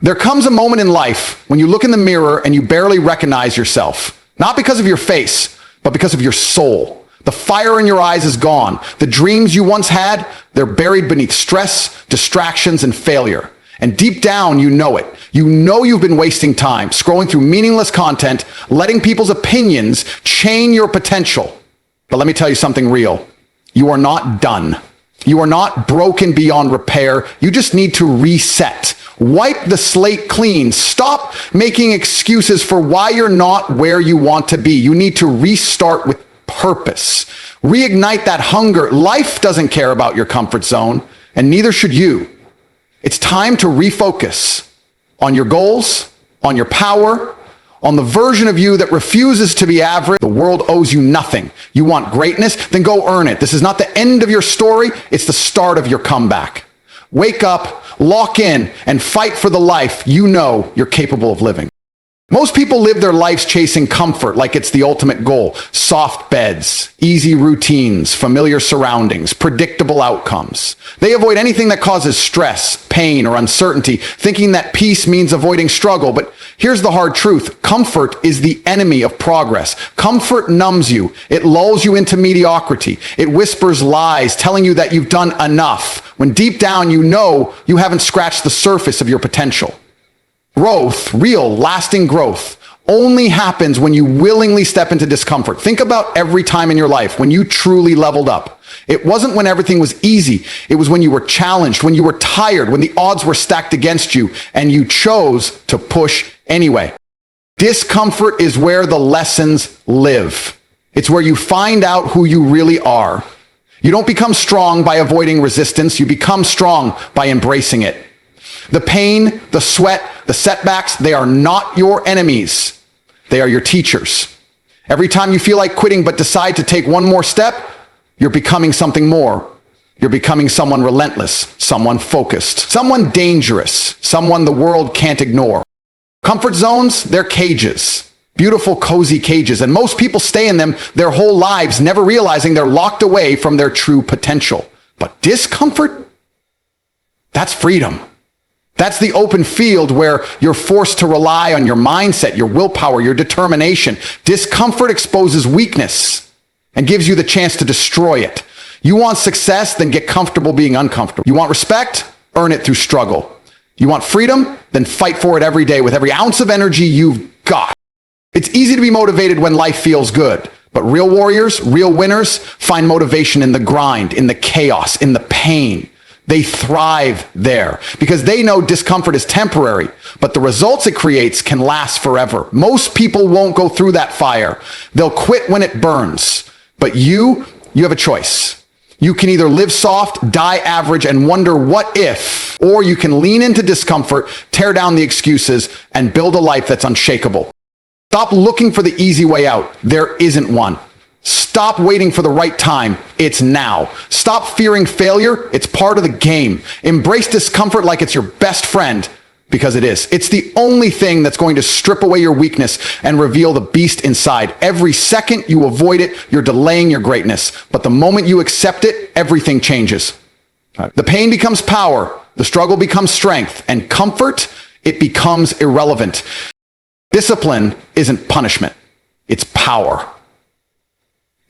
There comes a moment in life when you look in the mirror and you barely recognize yourself, not because of your face, but because of your soul. The fire in your eyes is gone. The dreams you once had, they're buried beneath stress, distractions, and failure. And deep down, you know it. You know you've been wasting time, scrolling through meaningless content, letting people's opinions chain your potential. But let me tell you something real. You are not done. You are not broken beyond repair. You just need to reset. Wipe the slate clean. Stop making excuses for why you're not where you want to be. You need to restart with purpose. Reignite that hunger. Life doesn't care about your comfort zone, and neither should you. It's time to refocus on your goals, on your power, on the version of you that refuses to be average. The world owes you nothing. You want greatness? Then go earn it. This is not the end of your story. It's the start of your comeback. Wake up, lock in, and fight for the life you know you're capable of living. Most people live their lives chasing comfort like it's the ultimate goal. Soft beds, easy routines, familiar surroundings, predictable outcomes. They avoid anything that causes stress, pain, or uncertainty, thinking that peace means avoiding struggle. But here's the hard truth. Comfort is the enemy of progress. Comfort numbs you. It lulls you into mediocrity. It whispers lies, telling you that you've done enough, when deep down you know you haven't scratched the surface of your potential. Growth, real, lasting growth, only happens when you willingly step into discomfort. Think about every time in your life when you truly leveled up. It wasn't when everything was easy. It was when you were challenged, when you were tired, when the odds were stacked against you, and you chose to push anyway. Discomfort is where the lessons live. It's where you find out who you really are. You don't become strong by avoiding resistance. You become strong by embracing it. The pain, the sweat, the setbacks, they are not your enemies. They are your teachers. Every time you feel like quitting but decide to take one more step, you're becoming something more. You're becoming someone relentless, someone focused, someone dangerous, someone the world can't ignore. Comfort zones, they're cages. Beautiful, cozy cages, and most people stay in them their whole lives, never realizing they're locked away from their true potential. But discomfort, that's freedom. That's the open field where you're forced to rely on your mindset, your willpower, your determination. Discomfort exposes weakness and gives you the chance to destroy it. You want success? Then get comfortable being uncomfortable. You want respect? Earn it through struggle. You want freedom? Then fight for it every day with every ounce of energy you've got. It's easy to be motivated when life feels good. But real warriors, real winners, find motivation in the grind, in the chaos, in the pain. They thrive there because they know discomfort is temporary, but the results it creates can last forever. Most people won't go through that fire. They'll quit when it burns. But you have a choice. You can either live soft, die average, and wonder what if, or you can lean into discomfort, tear down the excuses, and build a life that's unshakable. Stop looking for the easy way out. There isn't one. Stop waiting for the right time. It's now. Stop fearing failure. It's part of the game. Embrace discomfort like it's your best friend, because it is. It's the only thing that's going to strip away your weakness and reveal the beast inside. Every second you avoid it, you're delaying your greatness. But the moment you accept it, everything changes. The pain becomes power. The struggle becomes strength. And comfort, it becomes irrelevant. Discipline isn't punishment. It's power.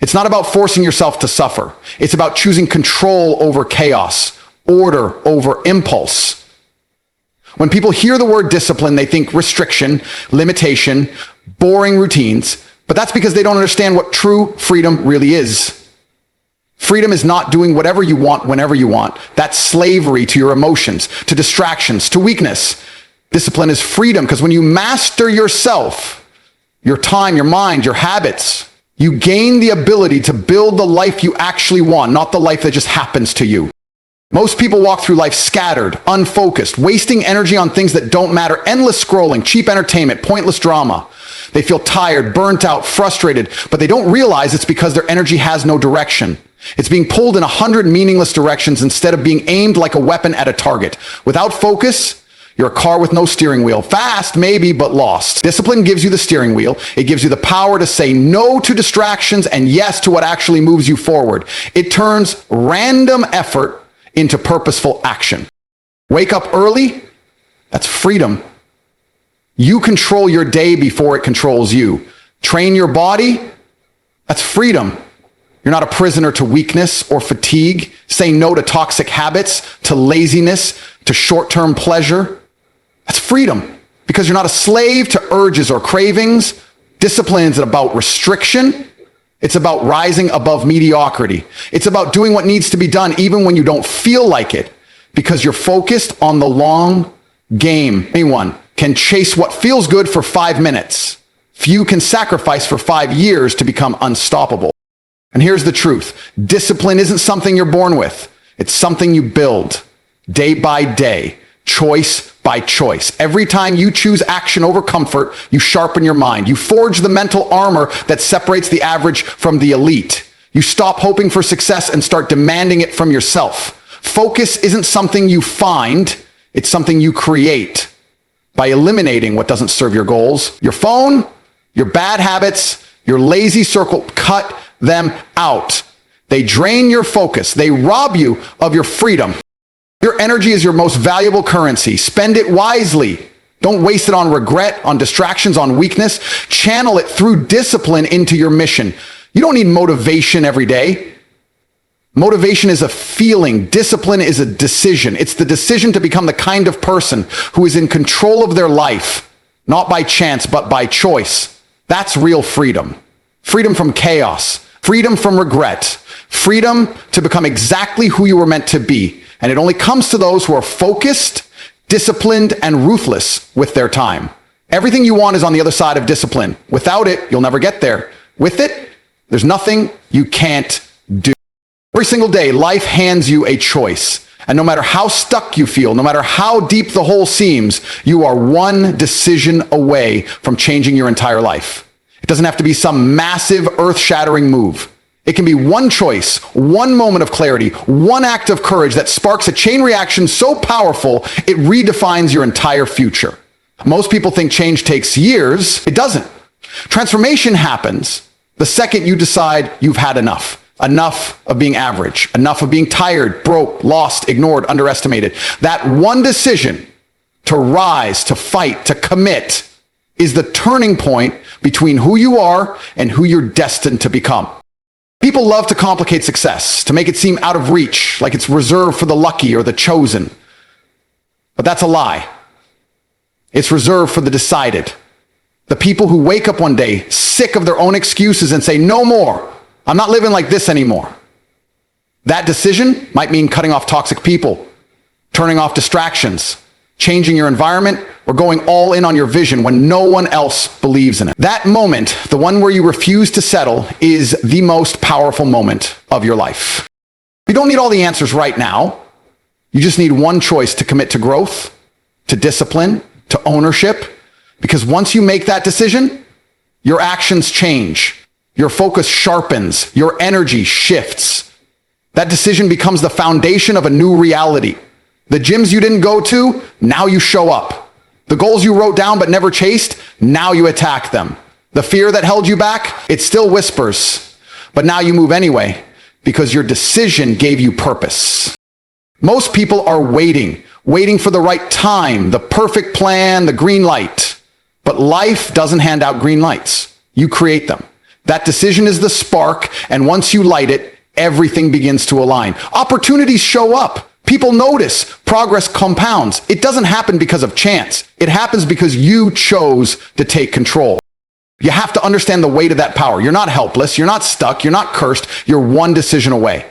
It's not about forcing yourself to suffer. It's about choosing control over chaos, order over impulse. When people hear the word discipline, they think restriction, limitation, boring routines, but that's because they don't understand what true freedom really is. Freedom is not doing whatever you want whenever you want. That's slavery to your emotions, to distractions, to weakness. Discipline is freedom because when you master yourself, your time, your mind, your habits, you gain the ability to build the life you actually want, not the life that just happens to you. Most people walk through life scattered, unfocused, wasting energy on things that don't matter, endless scrolling, cheap entertainment, pointless drama. They feel tired, burnt out, frustrated, but they don't realize it's because their energy has no direction. It's being pulled in 100 meaningless directions instead of being aimed like a weapon at a target. Without focus, you're a car with no steering wheel. Fast, maybe, but lost. Discipline gives you the steering wheel. It gives you the power to say no to distractions and yes to what actually moves you forward. It turns random effort into purposeful action. Wake up early, That's freedom. You control your day before it controls you. Train your body. That's freedom. You're not a prisoner to weakness or fatigue. Say no to toxic habits, to laziness, to short-term pleasure. That's freedom, because you're not a slave to urges or cravings. Discipline is about restriction. It's about rising above mediocrity. It's about doing what needs to be done even when you don't feel like it, because you're focused on the long game. Anyone can chase what feels good for 5 minutes. Few can sacrifice for 5 years to become unstoppable. And here's the truth. Discipline isn't something you're born with. It's something you build day by day, choice by choice. Every time you choose action over comfort, you sharpen your mind. You forge the mental armor that separates the average from the elite. You stop hoping for success and start demanding it from yourself. Focus isn't something you find. It's something you create by eliminating what doesn't serve your goals. Your phone, your bad habits, your lazy circle, cut them out. They drain your focus. They rob you of your freedom. Your energy is your most valuable currency. Spend it wisely. Don't waste it on regret, on distractions, on weakness. Channel it through discipline into your mission. You don't need motivation every day. Motivation is a feeling. Discipline is a decision. It's the decision to become the kind of person who is in control of their life, not by chance, but by choice. That's real freedom. Freedom from chaos. Freedom from regret. Freedom to become exactly who you were meant to be. And it only comes to those who are focused, disciplined, and ruthless with their time. Everything you want is on the other side of discipline. Without it, you'll never get there. With it, there's nothing you can't do. Every single day, life hands you a choice. And no matter how stuck you feel, no matter how deep the hole seems, you are one decision away from changing your entire life. It doesn't have to be some massive, earth-shattering move. It can be one choice, one moment of clarity, one act of courage that sparks a chain reaction so powerful it redefines your entire future. Most people think change takes years. It doesn't. Transformation happens the second you decide you've had enough. Enough of being average. Enough of being tired, broke, lost, ignored, underestimated. That one decision to rise, to fight, to commit is the turning point between who you are and who you're destined to become. People love to complicate success, to make it seem out of reach, like it's reserved for the lucky or the chosen. But that's a lie. It's reserved for the decided. The people who wake up one day sick of their own excuses and say, no more. I'm not living like this anymore. That decision might mean cutting off toxic people, turning off distractions, changing your environment, or going all in on your vision when no one else believes in it. That moment, the one where you refuse to settle, is the most powerful moment of your life. You don't need all the answers right now. You just need one choice to commit to growth, to discipline, to ownership. Because once you make that decision, your actions change. Your focus sharpens. Your energy shifts. That decision becomes the foundation of a new reality. The gyms you didn't go to, now you show up. The goals you wrote down but never chased, now you attack them. The fear that held you back, it still whispers. But now you move anyway, because your decision gave you purpose. Most people are waiting for the right time, the perfect plan, the green light. But life doesn't hand out green lights. You create them. That decision is the spark, and once you light it, everything begins to align. Opportunities show up. People notice. Progress compounds. It doesn't happen because of chance. It happens because you chose to take control. You have to understand the weight of that power. You're not helpless. You're not stuck. You're not cursed. You're one decision away.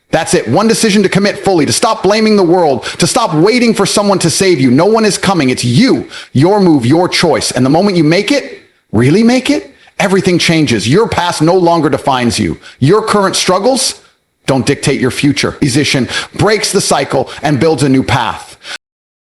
That's it. One decision to commit fully, to stop blaming the world, to stop waiting for someone to save you. No one is coming. It's you, your move, your choice. And the moment you make it, really make it, everything changes. Your past no longer defines you. Your current struggles don't dictate your future. Musician breaks the cycle and builds a new path.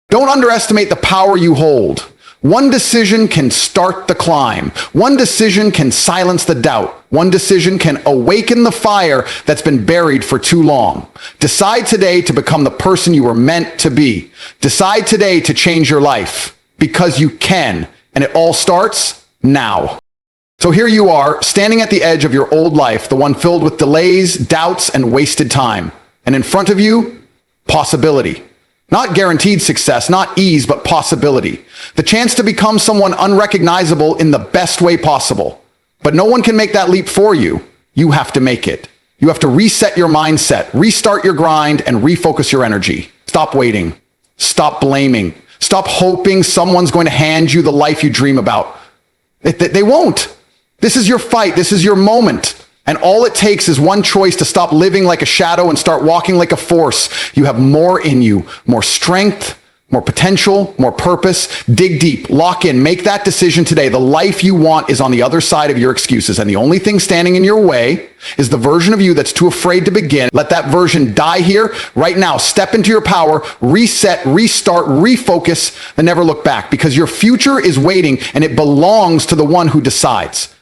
Don't underestimate the power you hold. One decision can start the climb. One decision can silence the doubt. One decision can awaken the fire that's been buried for too long. Decide today to become the person you were meant to be. Decide today to change your life, because you can, and it all starts now. So here you are, standing at the edge of your old life, the one filled with delays, doubts, and wasted time. And in front of you, possibility. Not guaranteed success, not ease, but possibility. The chance to become someone unrecognizable in the best way possible. But no one can make that leap for you. You have to make it. You have to reset your mindset, restart your grind, and refocus your energy. Stop waiting. Stop blaming. Stop hoping someone's going to hand you the life you dream about. They won't. This is your fight. This is your moment. And all it takes is one choice to stop living like a shadow and start walking like a force. You have more in you, more strength, more potential, more purpose. Dig deep, lock in, make that decision today. The life you want is on the other side of your excuses. And the only thing standing in your way is the version of you that's too afraid to begin. Let that version die here right now. Step into your power, reset, restart, refocus, and never look back, because your future is waiting and it belongs to the one who decides.